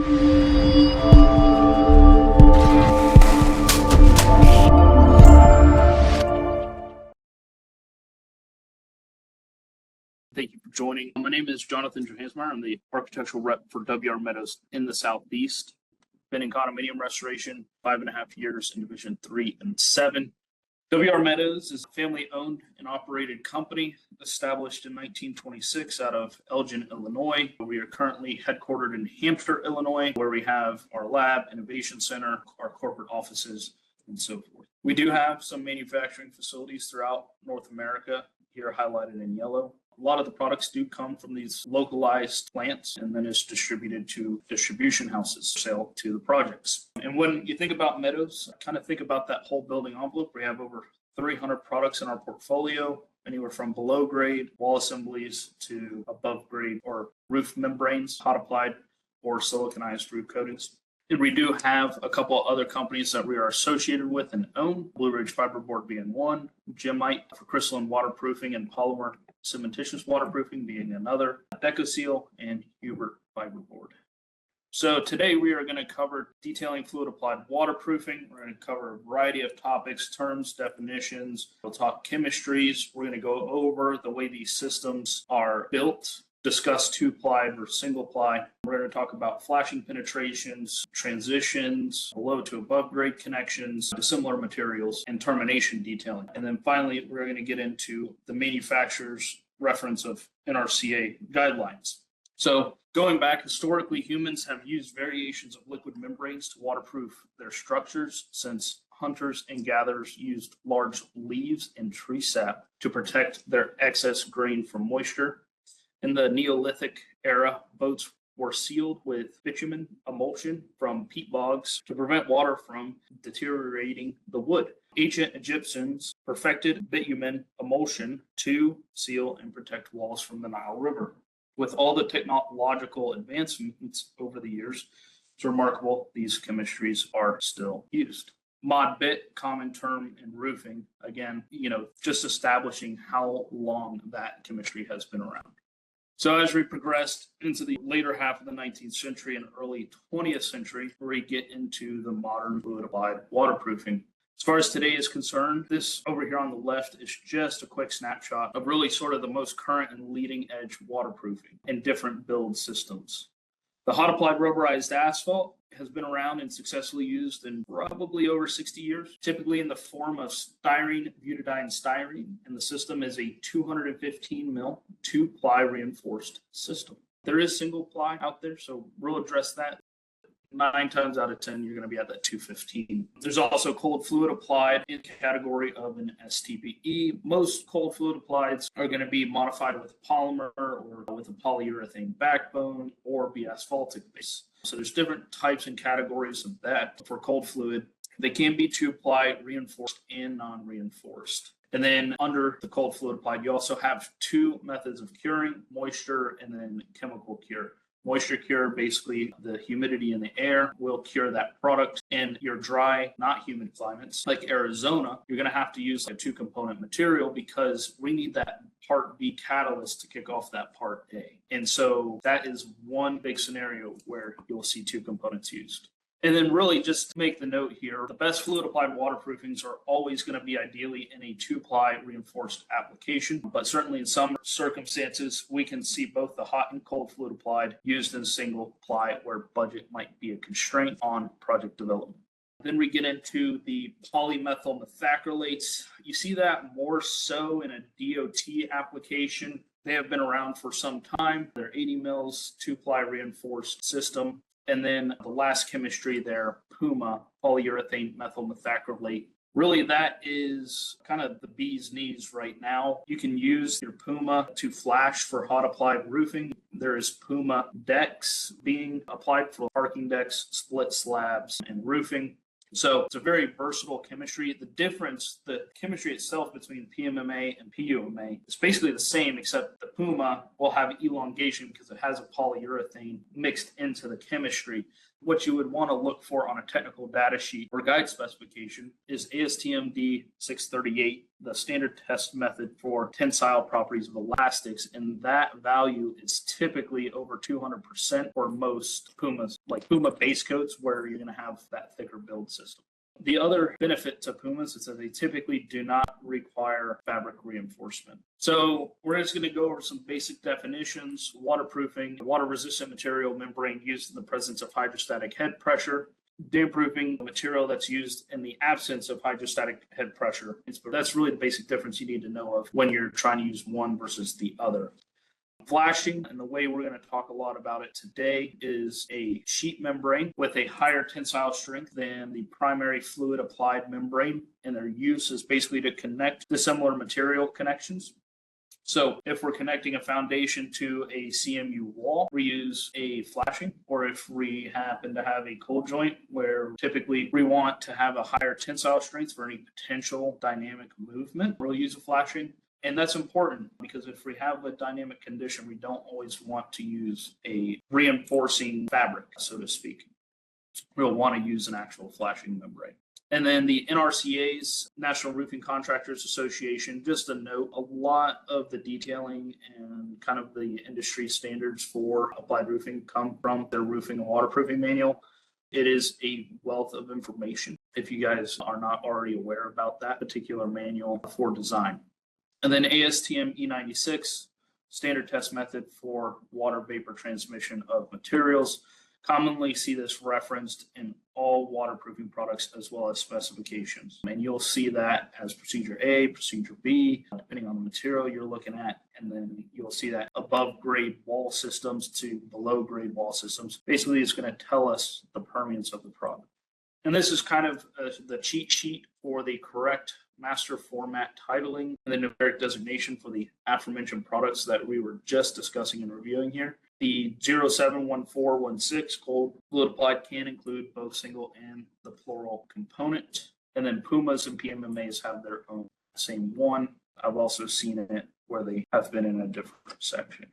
Thank you for joining. My name is Jonathan Johansmeyer. I'm the architectural rep for WR Meadows in the Southeast. Been in condominium restoration 5.5 years in Division 3 and 7. WR Meadows is a family-owned and operated company established in 1926 out of Elgin, Illinois. We are currently headquartered in Hampshire, Illinois, where we have our lab, innovation center, our corporate offices, and so forth. We do have some manufacturing facilities throughout North America, here highlighted in yellow. A lot of the products do come from these localized plants and then is distributed to distribution houses, sale to the projects. And when you think about Meadows, kind of think about that whole building envelope. We have over 300 products in our portfolio, anywhere from below grade wall assemblies to above grade or roof membranes, hot applied or siliconized roof coatings. And we do have a couple other companies that we are associated with and own, Blue Ridge Fiberboard being one, Gemite for crystalline waterproofing and polymer cementitious waterproofing being another, DecoSeal, and Hubert Fiberboard. So today we are going to cover detailing fluid applied waterproofing. We're going to cover a variety of topics, terms, definitions. We'll talk chemistries. We're going to go over the way these systems are built, discuss two-ply versus single-ply. We're going to talk about flashing penetrations, transitions, below to above grade connections, dissimilar materials, and termination detailing. And then finally, we're going to get into the manufacturer's reference of NRCA guidelines. So going back, historically, humans have used variations of liquid membranes to waterproof their structures since hunters and gatherers used large leaves and tree sap to protect their excess grain from moisture. In the Neolithic era, boats were sealed with bitumen emulsion from peat bogs to prevent water from deteriorating the wood. Ancient Egyptians perfected bitumen emulsion to seal and protect walls from the Nile River. With all the technological advancements over the years, it's remarkable these chemistries are still used. Mod bit, common term in roofing, again, just establishing how long that chemistry has been around. So as we progressed into the later half of the 19th century and early 20th century, we get into the modern fluid applied waterproofing. As far as today is concerned, this over here on the left is just a quick snapshot of really sort of the most current and leading edge waterproofing in different build systems. The hot applied rubberized asphalt has been around and successfully used in probably over 60 years, typically in the form of styrene, butadiene styrene, and the system is a 215 mil, two-ply reinforced system. There is single ply out there, so we'll address that. 9 times out of 10, you're going to be at that 215. There's also cold fluid applied in the category of an STPE. Most cold fluid applieds are going to be modified with polymer or with a polyurethane backbone or be asphaltic base. So there's different types and categories of that for cold fluid. They can be two-ply, reinforced, and non-reinforced. And then under the cold fluid applied, you also have 2 methods of curing, moisture and then chemical cure. Moisture cure, basically the humidity in the air will cure that product. And your dry, not humid climates like Arizona, you're going to have to use a 2-component material because we need that part B catalyst to kick off that part A. And so that is one big scenario where you'll see 2 components used. And then really just to make the note here, the best fluid applied waterproofings are always going to be ideally in a 2-ply reinforced application, but certainly in some circumstances, we can see both the hot and cold fluid applied used in single ply where budget might be a constraint on project development. Then we get into the polymethyl methacrylates. You see that more so in a DOT application. They have been around for some time. They're 80 mils, 2-ply reinforced system. And then the last chemistry there, PUMA, polyurethane methyl methacrylate. Really, that is kind of the bee's knees right now. You can use your PUMA to flash for hot applied roofing. There is PUMA decks being applied for parking decks, split slabs, and roofing. So it's a very versatile chemistry. The difference, the chemistry itself between PMMA and PUMA is basically the same, except the PUMA will have elongation because it has a polyurethane mixed into the chemistry. What you would want to look for on a technical data sheet or guide specification is ASTM D638, the standard test method for tensile properties of elastics, and that value is typically over 200% for most Pumas, like Puma base coats, where you're going to have that thicker build system. The other benefit to Pumas is that they typically do not require fabric reinforcement. So we're just going to go over some basic definitions: waterproofing, water-resistant material membrane used in the presence of hydrostatic head pressure; damp-proofing, material that's used in the absence of hydrostatic head pressure. That's really the basic difference you need to know of when you're trying to use one versus the other. Flashing, and the way we're going to talk a lot about it today, is a sheet membrane with a higher tensile strength than the primary fluid applied membrane, and their use is basically to connect dissimilar material connections. So if we're connecting a foundation to a CMU wall, we use a flashing, or if we happen to have a cold joint where typically we want to have a higher tensile strength for any potential dynamic movement, we'll use a flashing. And that's important because if we have a dynamic condition, we don't always want to use a reinforcing fabric, so to speak. We'll want to use an actual flashing membrane. And then the NRCA's, National Roofing Contractors Association, just a note, a lot of the detailing and kind of the industry standards for applied roofing come from their roofing and waterproofing manual. It is a wealth of information if you guys are not already aware about that particular manual for design. And then ASTM E96, standard test method for water vapor transmission of materials. Commonly see this referenced in all waterproofing products as well as specifications. And you'll see that as procedure A, procedure B, depending on the material you're looking at. And then you'll see that above grade wall systems to below grade wall systems. Basically, it's going to tell us the permeance of the product. And this is kind of the cheat sheet for the correct master format titling and the numeric designation for the aforementioned products that we were just discussing and reviewing here. The 071416 cold fluid applied can include both single and the plural component. And then Pumas and PMMAs have their own same one. I've also seen it where they have been in a different section.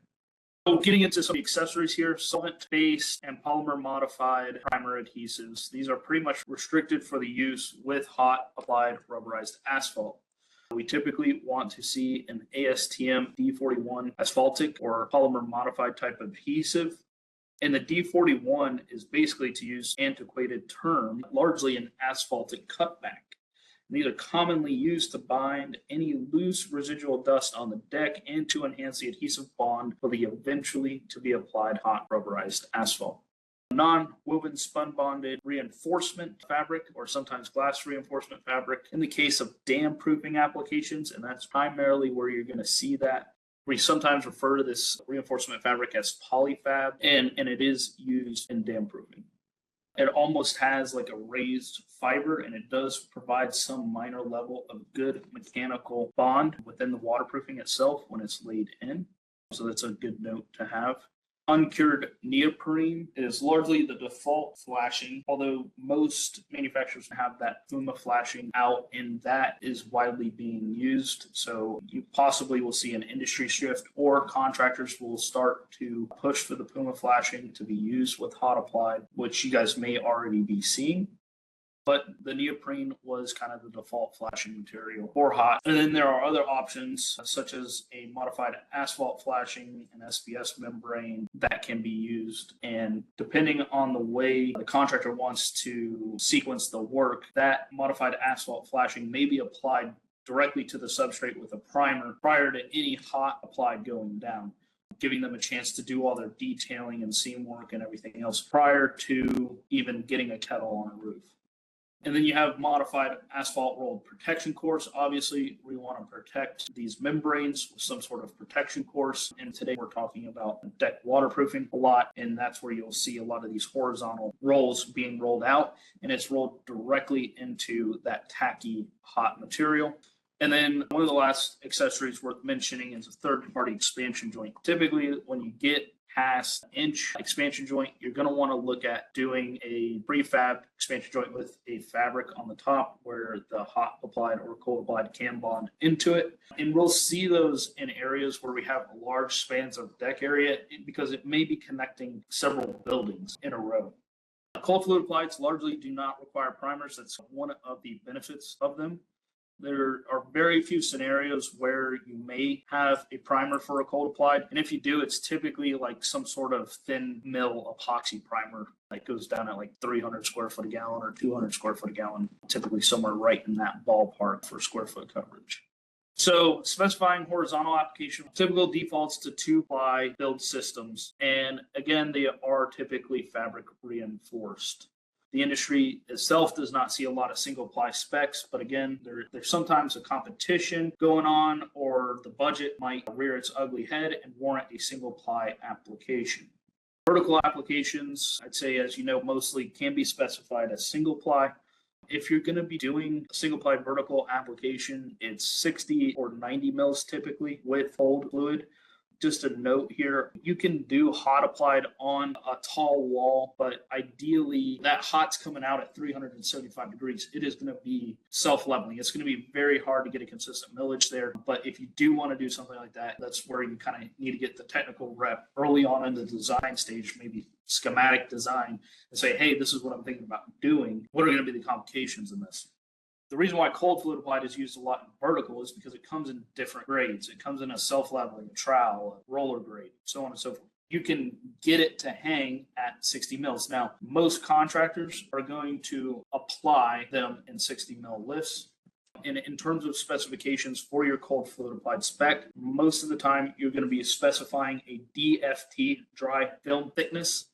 So getting into some accessories here, solvent-based and polymer-modified primer adhesives. These are pretty much restricted for the use with hot applied rubberized asphalt. We typically want to see an ASTM D41 asphaltic or polymer-modified type of adhesive. And the D41 is basically, to use an antiquated term, largely an asphaltic cutback. These are commonly used to bind any loose residual dust on the deck and to enhance the adhesive bond for the eventually to be applied hot rubberized asphalt. Non-woven spun bonded reinforcement fabric, or sometimes glass reinforcement fabric, in the case of dam proofing applications, and that's primarily where you're going to see that. We sometimes refer to this reinforcement fabric as polyfab, and it is used in dam proofing. It almost has like a raised fiber, and it does provide some minor level of good mechanical bond within the waterproofing itself when it's laid in. So that's a good note to have. Uncured neoprene is largely the default flashing, although most manufacturers have that Puma flashing out, and that is widely being used. So you possibly will see an industry shift, or contractors will start to push for the Puma flashing to be used with hot applied, which you guys may already be seeing. But the neoprene was kind of the default flashing material for hot. And then there are other options, such as a modified asphalt flashing, an SPS membrane that can be used. And depending on the way the contractor wants to sequence the work, that modified asphalt flashing may be applied directly to the substrate with a primer prior to any hot applied going down, giving them a chance to do all their detailing and seam work and everything else prior to even getting a kettle on a roof. And then you have modified asphalt rolled protection course. Obviously, we want to protect these membranes with some sort of protection course. And today we're talking about deck waterproofing a lot. And that's where you'll see a lot of these horizontal rolls being rolled out. And it's rolled directly into that tacky hot material. And then one of the last accessories worth mentioning is a third-party expansion joint. Typically, when you get past inch expansion joint, you're going to want to look at doing a prefab expansion joint with a fabric on the top where the hot applied or cold applied can bond into it. And we'll see those in areas where we have large spans of deck area because it may be connecting several buildings in a row. Cold fluid applieds largely do not require primers. That's one of the benefits of them. There are very few scenarios where you may have a primer for a cold applied. And if you do, it's typically like some sort of thin mill epoxy primer that goes down at like 300 square foot a gallon or 200 square foot a gallon, typically somewhere right in that ballpark for square foot coverage. So specifying horizontal application, typical defaults to 2-ply build systems. And again, they are typically fabric reinforced. The industry itself does not see a lot of single-ply specs, but again, there's sometimes a competition going on, or the budget might rear its ugly head and warrant a single-ply application. Vertical applications, I'd say, as you know, mostly can be specified as single-ply. If you're going to be doing a single-ply vertical application, it's 60 or 90 mils typically with cold fluid. Just a note here, you can do hot applied on a tall wall, but ideally that hot's coming out at 375 degrees. It is going to be self-leveling. It's going to be very hard to get a consistent millage there. But if you do want to do something like that, that's where you kind of need to get the technical rep early on in the design stage, maybe schematic design, and say, hey, this is what I'm thinking about doing. What are going to be the complications in this? The reason why cold fluid applied is used a lot in vertical is because it comes in different grades. It comes in a self-leveling, a trowel, a roller grade, so on and so forth. You can get it to hang at 60 mils. Now, most contractors are going to apply them in 60 mil lifts. And in terms of specifications for your cold fluid applied spec, most of the time you're going to be specifying a DFT, dry film thickness.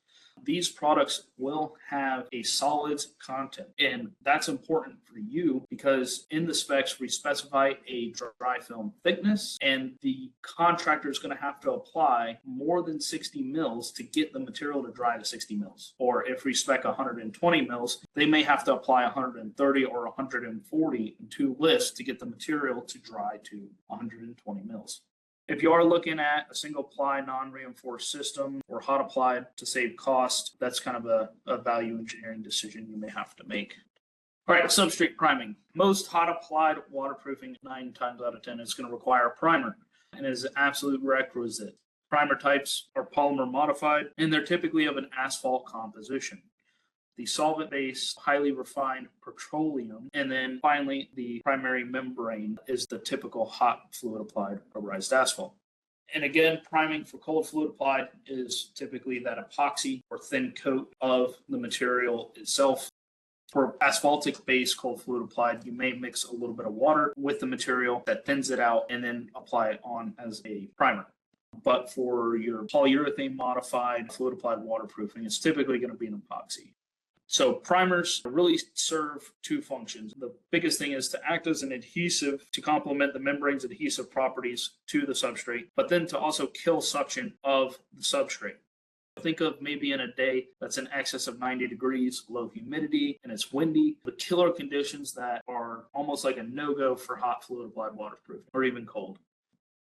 These products will have a solids content, and that's important for you because in the specs we specify a dry film thickness, and the contractor is going to have to apply more than 60 mils to get the material to dry to 60 mils. Or if we spec 120 mils, they may have to apply 130 or 140 in 2 lifts to get the material to dry to 120 mils. If you are looking at a single ply non-reinforced system or hot applied to save cost, that's kind of a value engineering decision you may have to make. All right, substrate priming. Most hot applied waterproofing, 9 times out of 10, is going to require a primer, and it is an absolute requisite. Primer types are polymer modified, and they're typically of an asphalt composition. The solvent-based, highly refined petroleum, and then finally the primary membrane is the typical hot fluid applied rubberized asphalt. And again, priming for cold fluid applied is typically that epoxy or thin coat of the material itself. For asphaltic-based cold fluid applied, you may mix a little bit of water with the material that thins it out and then apply it on as a primer. But for your polyurethane modified fluid applied waterproofing, it's typically going to be an epoxy. So primers really serve 2 functions. The biggest thing is to act as an adhesive to complement the membrane's adhesive properties to the substrate, but then to also kill suction of the substrate. Think of maybe in a day that's in excess of 90 degrees, low humidity, and it's windy, the killer conditions that are almost like a no-go for hot fluid applied waterproofing or even cold.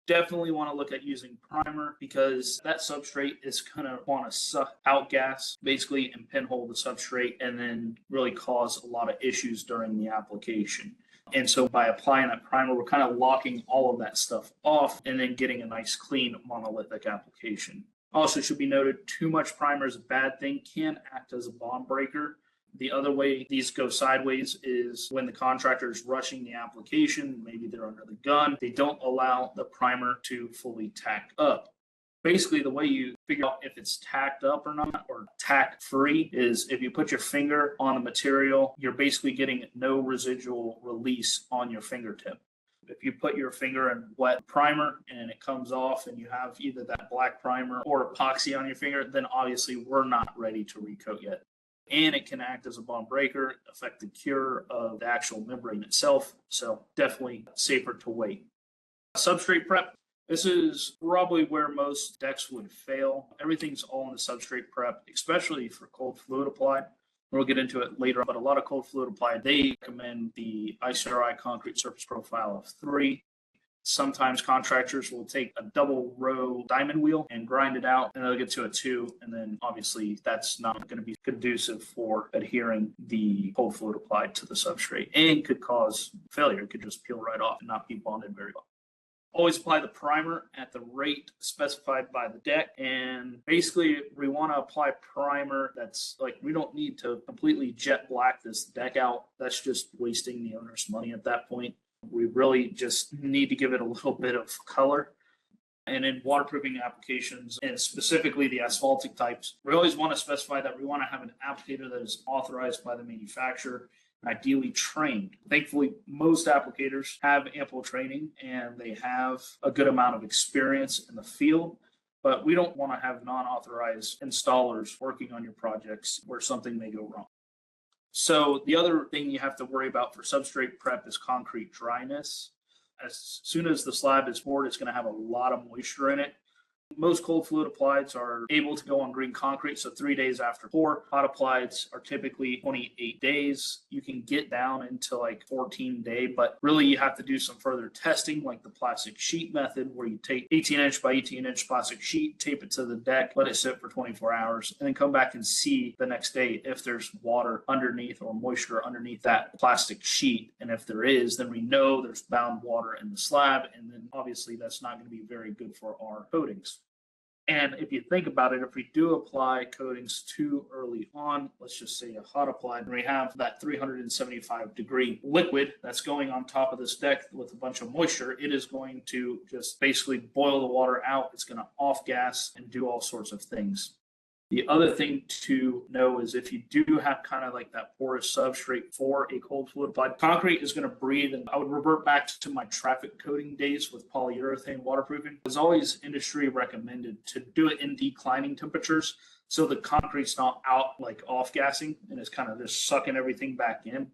Definitely want to look at using primer because that substrate is going to want to suck out gas basically and pinhole the substrate and then really cause a lot of issues during the application. And so by applying that primer, we're kind of locking all of that stuff off and then getting a nice clean monolithic application. Also should be noted, too much primer is a bad thing, can act as a bond breaker. The other way these go sideways is when the contractor is rushing the application, maybe they're under the gun, they don't allow the primer to fully tack up. Basically, the way you figure out if it's tacked up or not, or tack free, is if you put your finger on the material, you're basically getting no residual release on your fingertip. If you put your finger in wet primer and it comes off and you have either that black primer or epoxy on your finger, then obviously we're not ready to recoat yet. And it can act as a bond breaker, affect the cure of the actual membrane itself. So definitely safer to wait. Substrate prep. This is probably where most decks would fail. Everything's all in the substrate prep, especially for cold fluid applied. We'll get into it later, but a lot of cold fluid applied, they recommend the ICRI concrete surface profile of 3. Sometimes contractors will take a double row diamond wheel and grind it out, and they'll get to a 2. And then obviously that's not going to be conducive for adhering the cold fluid applied to the substrate and could cause failure. It could just peel right off and not be bonded very well. Always apply the primer at the rate specified by the deck. And basically, we want to apply primer that's like, we don't need to completely jet black this deck out. That's just wasting the owner's money at that point. We really just need to give it a little bit of color. And in waterproofing applications, and specifically the asphaltic types, we always want to specify that we want to have an applicator that is authorized by the manufacturer, ideally trained. Thankfully, most applicators have ample training and they have a good amount of experience in the field, but we don't want to have non-authorized installers working on your projects where something may go wrong. So the other thing you have to worry about for substrate prep is concrete dryness. As soon as the slab is poured, it's going to have a lot of moisture in it. Most cold fluid applieds are able to go on green concrete, so 3 days after pour. Hot applieds are typically 28 days. You can get down into like 14-day, but really you have to do some further testing, like the plastic sheet method, where you take 18-inch by 18-inch plastic sheet, tape it to the deck, let it sit for 24 hours, and then come back and see the next day if there's water underneath or moisture underneath that plastic sheet. And if there is, then we know there's bound water in the slab, and then obviously that's not going to be very good for our coatings. And if you think about it, if we do apply coatings too early on, let's just say a hot applied, and we have that 375-degree liquid that's going on top of this deck with a bunch of moisture, it is going to just basically boil the water out. It's going to off gas and do all sorts of things. The other thing to know is if you do have kind of like that porous substrate for a cold fluid applied, concrete is going to breathe. And I would revert back to my traffic coating days with polyurethane waterproofing. It's always industry recommended to do it in declining temperatures so the concrete's not out like off gassing and it's kind of just sucking everything back in.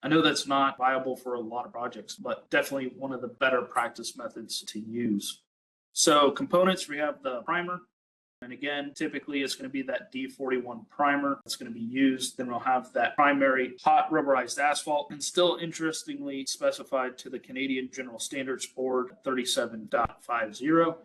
I know that's not viable for a lot of projects, but definitely one of the better practice methods to use. So components, we have the primer. And again, typically it's going to be that D41 primer that's going to be used. Then we'll have that primary hot rubberized asphalt, and still interestingly specified to the Canadian General Standards Board 37.50,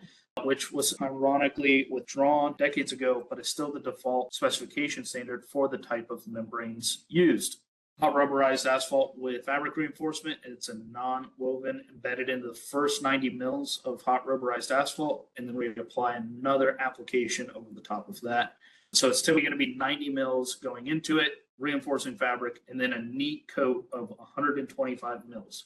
which was ironically withdrawn decades ago, but is still the default specification standard for the type of membranes used. Hot rubberized asphalt with fabric reinforcement. It's a non-woven embedded into the first 90 mils of hot rubberized asphalt, and then we apply another application over the top of that. So it's typically going to be 90 mils going into it, reinforcing fabric, and then a neat coat of 125 mils.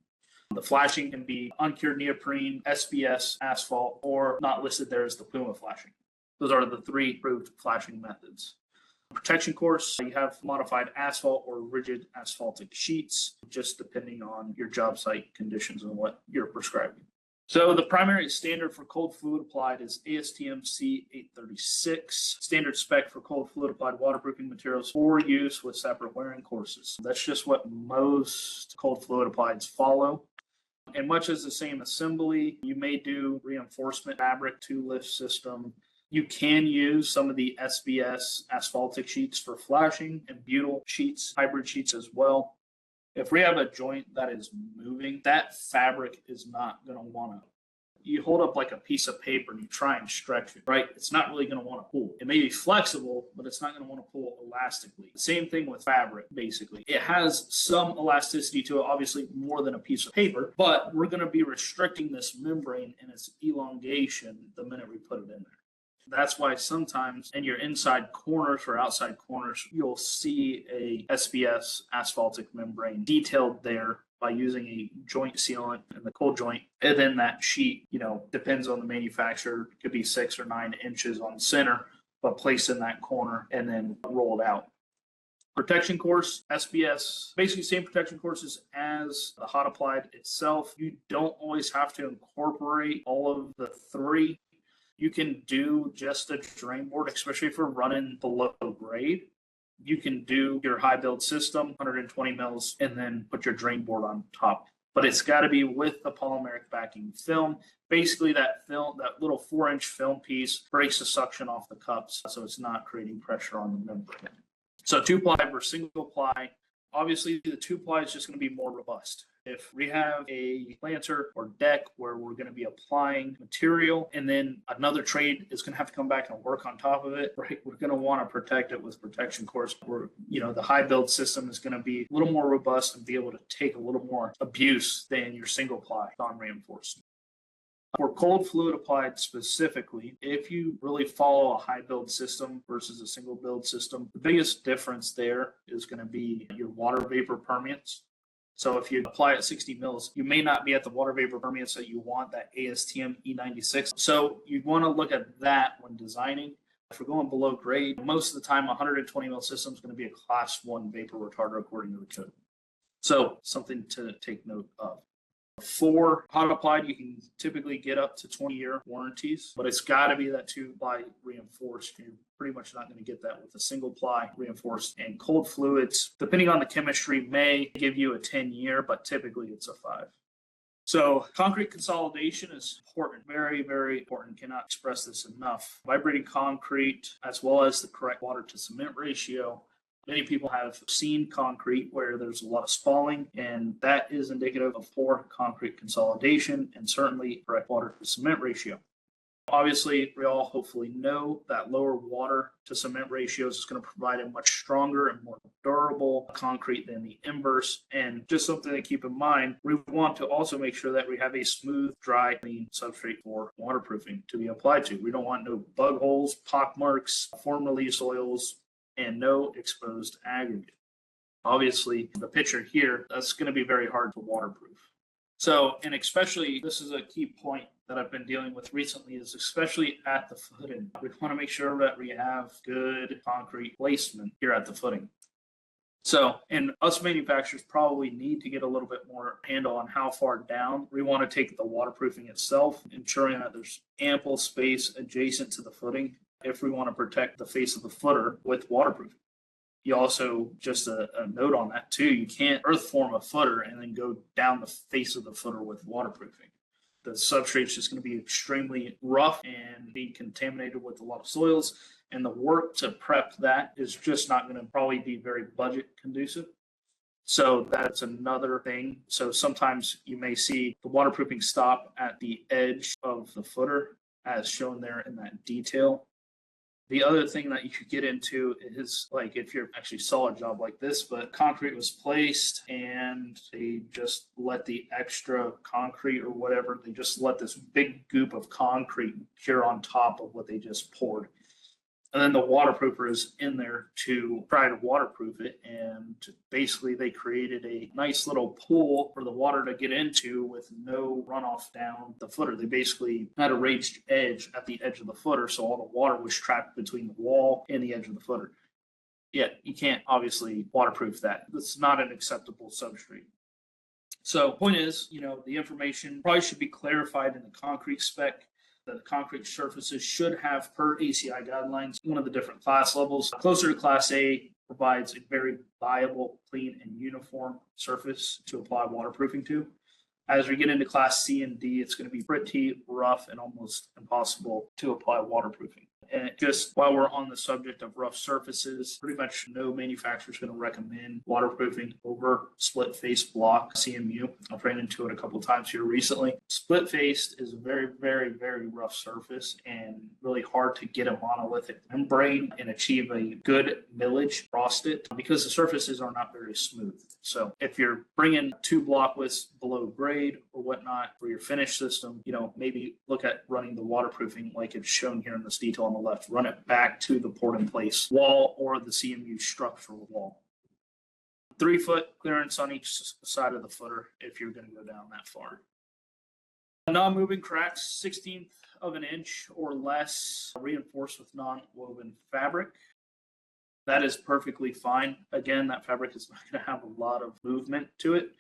The flashing can be uncured neoprene, SBS asphalt, or not listed there as the Puma flashing. Those are the three approved flashing methods. Protection course, you have modified asphalt or rigid asphaltic sheets, just depending on your job site conditions and what you're prescribing. So the primary standard for cold fluid applied is ASTM C836, standard spec for cold fluid applied waterproofing materials for use with separate wearing courses. That's just what most cold fluid applieds follow. And much as the same assembly, you may do reinforcement fabric to lift system. You can use some of the SBS asphaltic sheets for flashing and butyl sheets, hybrid sheets as well. If we have a joint that is moving, that fabric is not going to want to. You hold up like a piece of paper and you try and stretch it, right? It's not really going to want to pull. It may be flexible, but it's not going to want to pull elastically. Same thing with fabric, basically. It has some elasticity to it, obviously more than a piece of paper, but we're going to be restricting this membrane and its elongation the minute we put it in there. That's why sometimes in your inside corners or outside corners, you'll see a SBS asphaltic membrane detailed there by using a joint sealant in the cold joint. And then that sheet, depends on the manufacturer, it could be 6 or 9 inches on center, but placed in that corner and then rolled out. Protection course, SBS, basically same protection courses as the hot applied itself. You don't always have to incorporate all of the three. You can do just a drain board, especially if we're running below grade. You can do your high build system, 120 mils, and then put your drain board on top. But it's got to be with the polymeric backing film. Basically, that film, that little 4-inch film piece, breaks the suction off the cups, so it's not creating pressure on the membrane. So 2-ply versus single ply. Obviously, the 2-ply is just going to be more robust. If we have a planter or deck where we're going to be applying material and then another trade is going to have to come back and work on top of it, right? We're going to want to protect it with protection course where, the high build system is going to be a little more robust and be able to take a little more abuse than your single ply non-reinforced. For cold fluid applied specifically, if you really follow a high build system versus a single build system, the biggest difference there is going to be your water vapor permeance. So if you apply at 60 mils, you may not be at the water vapor permeance that you want, that ASTM E96. So you want to look at that when designing. If we're going below grade, most of the time 120 mil system is going to be a class 1 vapor retarder according to the code. So something to take note of. For hot applied, you can typically get up to 20-year warranties, but it's got to be that 2-ply reinforced. You're pretty much not going to get that with a single ply reinforced. And cold fluids, depending on the chemistry, may give you a 10-year, but typically it's a 5. So concrete consolidation is important, very, very important. Cannot express this enough. Vibrating concrete, as well as the correct water to cement ratio. Many people have seen concrete where there's a lot of spalling, and that is indicative of poor concrete consolidation and certainly correct water to cement ratio. Obviously, we all hopefully know that lower water to cement ratios is going to provide a much stronger and more durable concrete than the inverse. And just something to keep in mind, we want to also make sure that we have a smooth, dry, clean substrate for waterproofing to be applied to. We don't want no bug holes, pock marks, form release oils, and no exposed aggregate. Obviously, the picture here, that's going to be very hard to waterproof. So, and especially, this is a key point that I've been dealing with recently, is especially at the footing. We want to make sure that we have good concrete placement here at the footing. So, and us manufacturers probably need to get a little bit more handle on how far down we want to take the waterproofing itself, ensuring that there's ample space adjacent to the footing if we want to protect the face of the footer with waterproofing. You also, just a note on that too, you can't earth form a footer and then go down the face of the footer with waterproofing. The substrate's just going to be extremely rough and be contaminated with a lot of soils, and the work to prep that is just not going to probably be very budget conducive. So that's another thing. So sometimes you may see the waterproofing stop at the edge of the footer as shown there in that detail. The other thing that you could get into is, like, if you're actually saw a job like this, but concrete was placed and they just let the extra concrete or whatever, they just let this big goop of concrete cure on top of what they just poured. And then the waterproofer is in there to try to waterproof it. And basically they created a nice little pool for the water to get into with no runoff down the footer. They basically had a raised edge at the edge of the footer, so all the water was trapped between the wall and the edge of the footer. Yet you can't obviously waterproof that. That's not an acceptable substrate. So point is, the information probably should be clarified in the concrete spec. The concrete surfaces should have, per ACI guidelines, one of the different class levels. Closer to Class A provides a very viable, clean, and uniform surface to apply waterproofing to. As we get into Class C and D, it's going to be pretty rough and almost impossible to apply waterproofing. And just while we're on the subject of rough surfaces, pretty much no manufacturer is going to recommend waterproofing over split face block CMU. I've ran into it a couple of times here recently. Split faced is a very, very, very rough surface and really hard to get a monolithic membrane and achieve a good millage across it because the surfaces are not very smooth. So if you're bringing 2 block widths below grade or whatnot for your finish system, maybe look at running the waterproofing like it's shown here in this detail on the left. Run it back to the poured in place wall or the CMU structural wall. 3-foot clearance on each side of the footer if you're going to go down that far. Non-moving cracks, 1/16 of an inch or less, reinforced with non-woven fabric. That is perfectly fine. Again, that fabric is not going to have a lot of movement to it.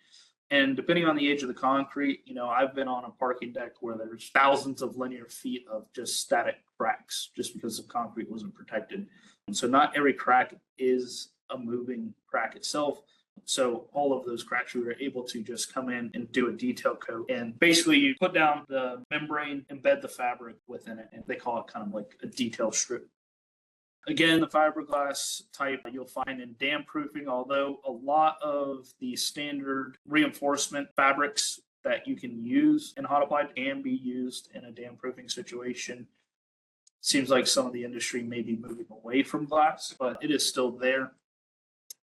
And depending on the age of the concrete, I've been on a parking deck where there's thousands of linear feet of just static cracks just because the concrete wasn't protected. And so not every crack is a moving crack itself. So all of those cracks, we were able to just come in and do a detail coat. And basically you put down the membrane, embed the fabric within it, and they call it kind of like a detail strip. Again, the fiberglass type you'll find in dam proofing, although a lot of the standard reinforcement fabrics that you can use in hot applied can be used in a dam proofing situation. Seems like some of the industry may be moving away from glass, but it is still there.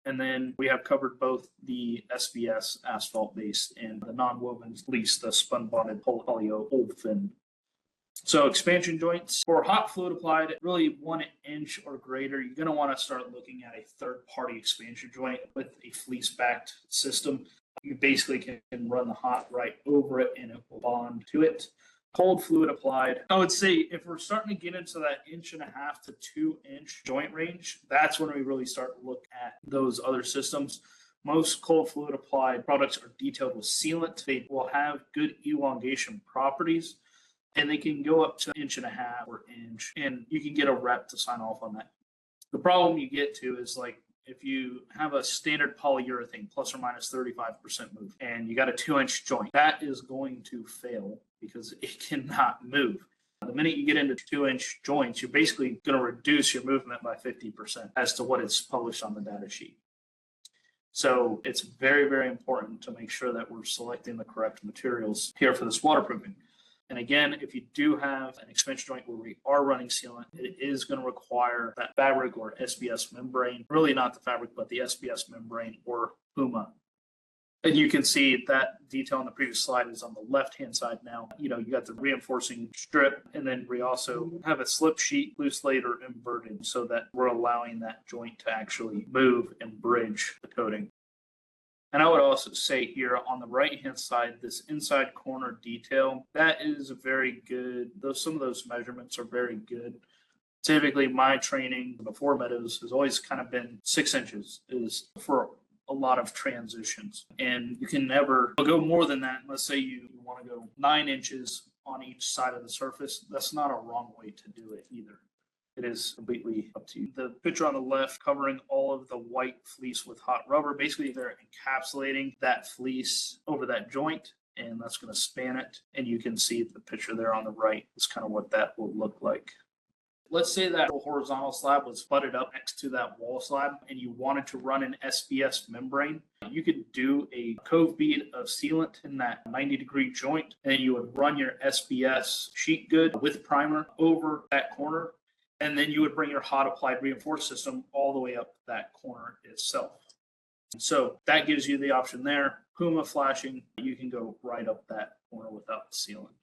And then we have covered both the SBS asphalt base and the non-woven fleece, the spun bonded polyolefin. So expansion joints for hot fluid applied, really 1 inch or greater, you're going to want to start looking at a third-party expansion joint with a fleece-backed system. You basically can run the hot right over it and it will bond to it. Cold fluid applied, I would say if we're starting to get into that 1.5 to 2 inch joint range, that's when we really start to look at those other systems. Most cold fluid applied products are detailed with sealant. They will have good elongation properties, and they can go up to 1.5 or inch, and you can get a rep to sign off on that. The problem you get to is like if you have a standard polyurethane plus or minus 35% move and you got a 2 inch joint, that is going to fail because it cannot move. The minute you get into 2 inch joints, you're basically going to reduce your movement by 50% as to what is published on the data sheet. So it's very, very important to make sure that we're selecting the correct materials here for this waterproofing. And again, if you do have an expansion joint where we are running sealant, it is going to require that fabric or SBS membrane, really not the fabric, but the SBS membrane or PUMA. And you can see that detail on the previous slide is on the left-hand side now. You got the reinforcing strip, and then we also have a slip sheet, loose laid or inverted, so that we're allowing that joint to actually move and bridge the coating. And I would also say here on the right-hand side, this inside corner detail, that is very good. Some of those measurements are very good. Typically, my training before Meadows has always kind of been 6 inches is for a lot of transitions. And you can never go more than that. Let's say you want to go 9 inches on each side of the surface. That's not a wrong way to do it either. It is completely up to you. The picture on the left covering all of the white fleece with hot rubber. Basically, they're encapsulating that fleece over that joint, and that's going to span it. And you can see the picture there on the right is kind of what that will look like. Let's say that horizontal slab was butted up next to that wall slab, and you wanted to run an SBS membrane. You could do a cove bead of sealant in that 90-degree joint, and you would run your SBS sheet good with primer over that corner. And then you would bring your hot applied reinforced system all the way up that corner itself. So that gives you the option there. PUMA flashing, you can go right up that corner without the sealant.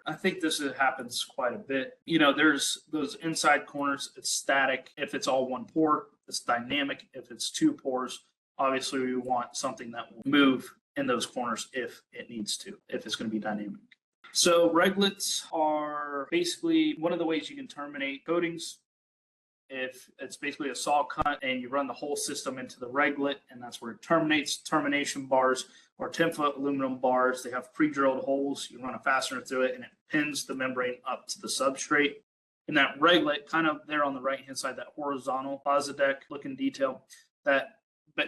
I think this happens quite a bit. There's those inside corners, it's static. If it's all one pour, it's dynamic. If it's 2 pours, obviously we want something that will move in those corners if it needs to, if it's going to be dynamic. So reglets are basically one of the ways you can terminate coatings. If it's basically a saw cut and you run the whole system into the reglet, and that's where it terminates. Termination bars or 10-foot aluminum bars, they have pre-drilled holes. You run a fastener through it and it pins the membrane up to the substrate. And that reglet, kind of there on the right-hand side, that horizontal plaza deck looking detail, that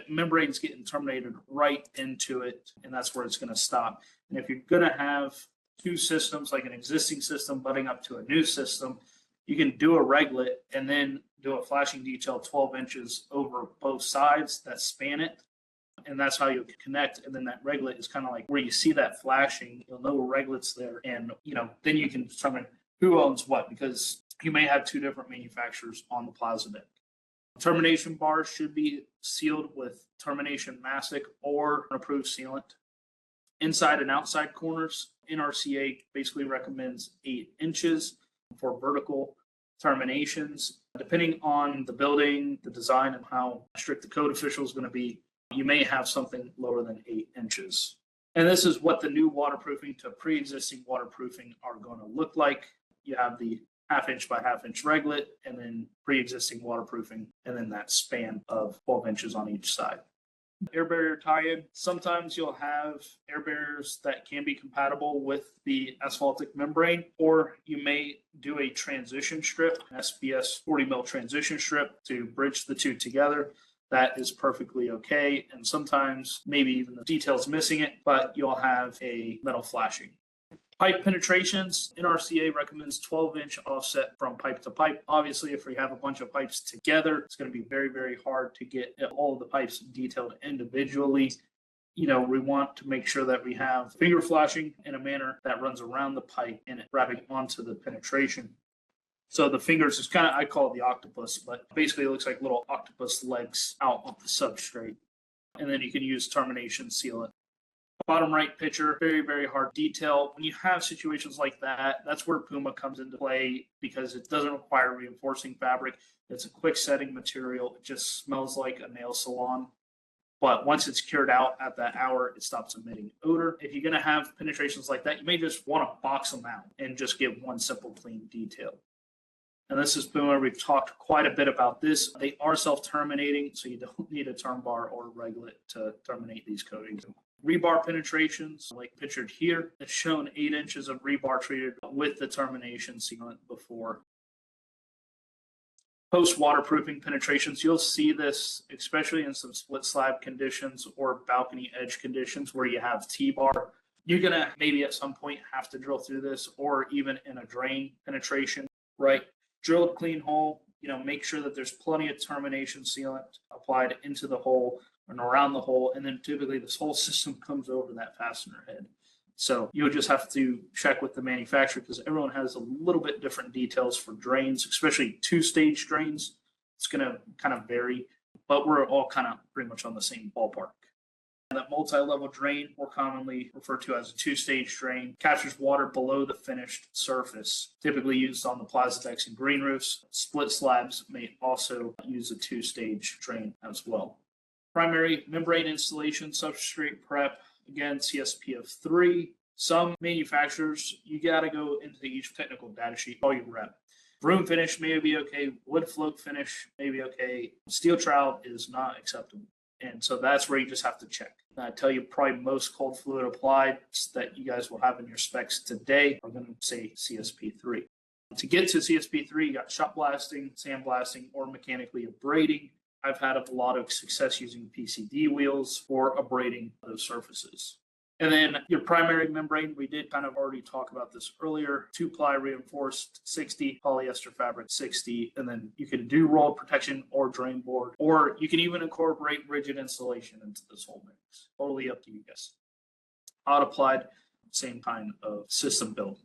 membrane's getting terminated right into it, and that's where it's going to stop. And if you're going to have 2 systems, like an existing system butting up to a new system, you can do a reglet and then do a flashing detail 12 inches over both sides that span it. And that's how you connect. And then that reglet is kind of like where you see that flashing, you'll know a reglet's there. And, then you can determine who owns what, because you may have 2 different manufacturers on the plaza deck. Termination bars should be sealed with termination mastic or an approved sealant. Inside and outside corners, NRCA basically recommends 8 inches for vertical terminations. Depending on the building, the design, and how strict the code official is going to be, you may have something lower than 8 inches. And this is what the new waterproofing to pre-existing waterproofing are going to look like. You have the 1/2 inch by 1/2 inch reglet, and then pre-existing waterproofing, and then that span of 12 inches on each side. Air barrier tie-in. Sometimes you'll have air barriers that can be compatible with the asphaltic membrane, or you may do a transition strip, an SBS 40 mil transition strip to bridge the 2 together. That is perfectly okay. And sometimes maybe even the detail's missing it, but you'll have a metal flashing. Pipe penetrations, NRCA recommends 12-inch offset from pipe to pipe. Obviously, if we have a bunch of pipes together, it's going to be very, very hard to get all of the pipes detailed individually. We want to make sure that we have finger flashing in a manner that runs around the pipe and wrapping onto the penetration. So the fingers is kind of, I call it the octopus, but basically it looks like little octopus legs out on the substrate. And then you can use termination sealant. Bottom right picture, very, very hard detail. When you have situations like that, that's where Puma comes into play because it doesn't require reinforcing fabric. It's a quick setting material. It just smells like a nail salon. But once it's cured out at that hour, it stops emitting odor. If you're going to have penetrations like that, you may just want to box them out and just get one simple clean detail. And this is Puma. We've talked quite a bit about this. They are self-terminating, so you don't need a term bar or a reglet to terminate these coatings. Rebar penetrations, like pictured here, it's shown 8 inches of rebar treated with the termination sealant before. Post-waterproofing penetrations, you'll see this, especially in some split slab conditions or balcony edge conditions where you have T-bar. You're going to maybe at some point have to drill through this, or even in a drain penetration, right? Drill a clean hole, make sure that there's plenty of termination sealant applied into the hole and around the hole. And then typically this whole system comes over that fastener head. So you'll just have to check with the manufacturer because everyone has a little bit different details for drains, especially 2-stage drains. It's going to kind of vary, but we're all kind of pretty much on the same ballpark. That multi-level drain, more commonly referred to as a 2-stage drain, captures water below the finished surface, typically used on the plaza decks and green roofs. Split slabs may also use a 2-stage drain as well. Primary membrane installation, substrate prep, again, CSP of 3. Some manufacturers, you got to go into each technical data sheet, all your rep. Room finish may be okay. Wood float finish may be okay. Steel trowel is not acceptable. And so that's where you just have to check. I tell you, probably most cold fluid applied that you guys will have in your specs today are going to say CSP3. To get to CSP3, you got shot blasting, sandblasting, or mechanically abrading. I've had a lot of success using PCD wheels for abrading those surfaces. And then your primary membrane, we did kind of already talk about this earlier, 2-ply reinforced 60, polyester fabric 60, and then you can do roll protection or drain board, or you can even incorporate rigid insulation into this whole mix. Totally up to you guys. Hot applied, same kind of system build.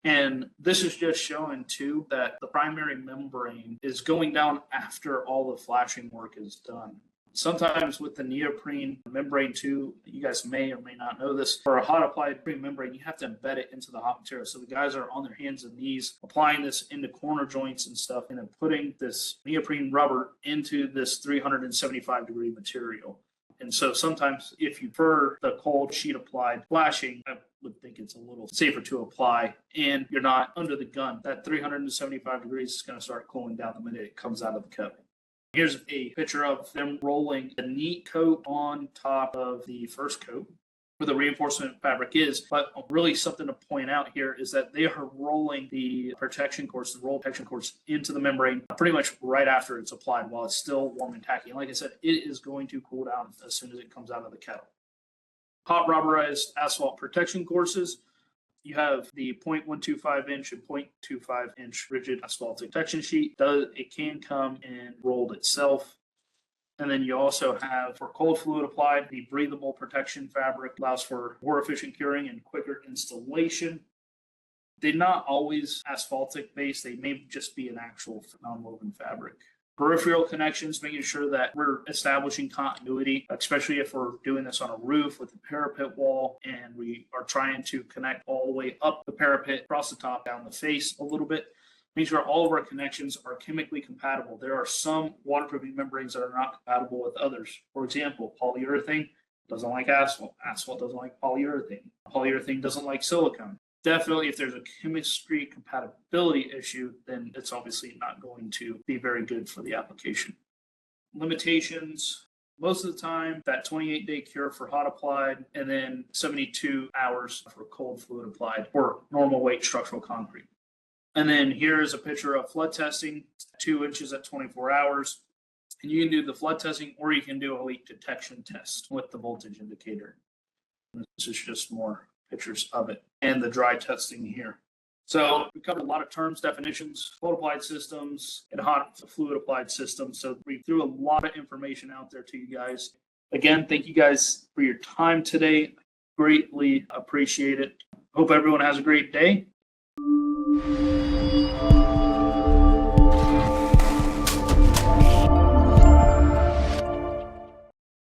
And this is just showing too that the primary membrane is going down after all the flashing work is done. Sometimes with the neoprene membrane too, you guys may or may not know this, for a hot applied membrane, you have to embed it into the hot material. So the guys are on their hands and knees applying this into corner joints and stuff, and then putting this neoprene rubber into this 375-degree material. And so sometimes if you prefer the cold sheet applied flashing, I would think it's a little safer to apply and you're not under the gun. That 375 degrees is going to start cooling down the minute it comes out of the kettle. Here's a picture of them rolling a neat coat on top of the first coat where the reinforcement fabric is. But really something to point out here is that they are rolling the protection course, the roll protection course into the membrane pretty much right after it's applied while it's still warm and tacky. And like I said, it is going to cool down as soon as it comes out of the kettle. Hot rubberized asphalt protection courses. You have the 0.125 inch and 0.25 inch rigid asphalt protection sheet. It can come in rolled itself. And then you also have, for cold fluid applied, the breathable protection fabric allows for more efficient curing and quicker installation. They're not always asphaltic based. They may just be an actual non-woven fabric. Peripheral connections, making sure that we're establishing continuity, especially if we're doing this on a roof with a parapet wall and we are trying to connect all the way up the parapet, across the top, down the face a little bit. Make sure all of our connections are chemically compatible. There are some waterproofing membranes that are not compatible with others. For example, polyurethane doesn't like asphalt. Asphalt doesn't like polyurethane. Polyurethane doesn't like silicone. Definitely, if there's a chemistry compatibility issue, then it's obviously not going to be very good for the application. Limitations, most of the time, that 28-day cure for hot applied, and then 72 hours for cold fluid applied for normal weight structural concrete. And then here is a picture of flood testing, 2 inches at 24 hours. And you can do the flood testing, or you can do a leak detection test with the voltage indicator. And this is just more pictures of it and the dry testing here. So we covered a lot of terms, definitions, cold applied systems, and hot fluid applied systems. So we threw a lot of information out there to you guys. Again, thank you guys for your time today. Greatly appreciate it. Hope everyone has a great day.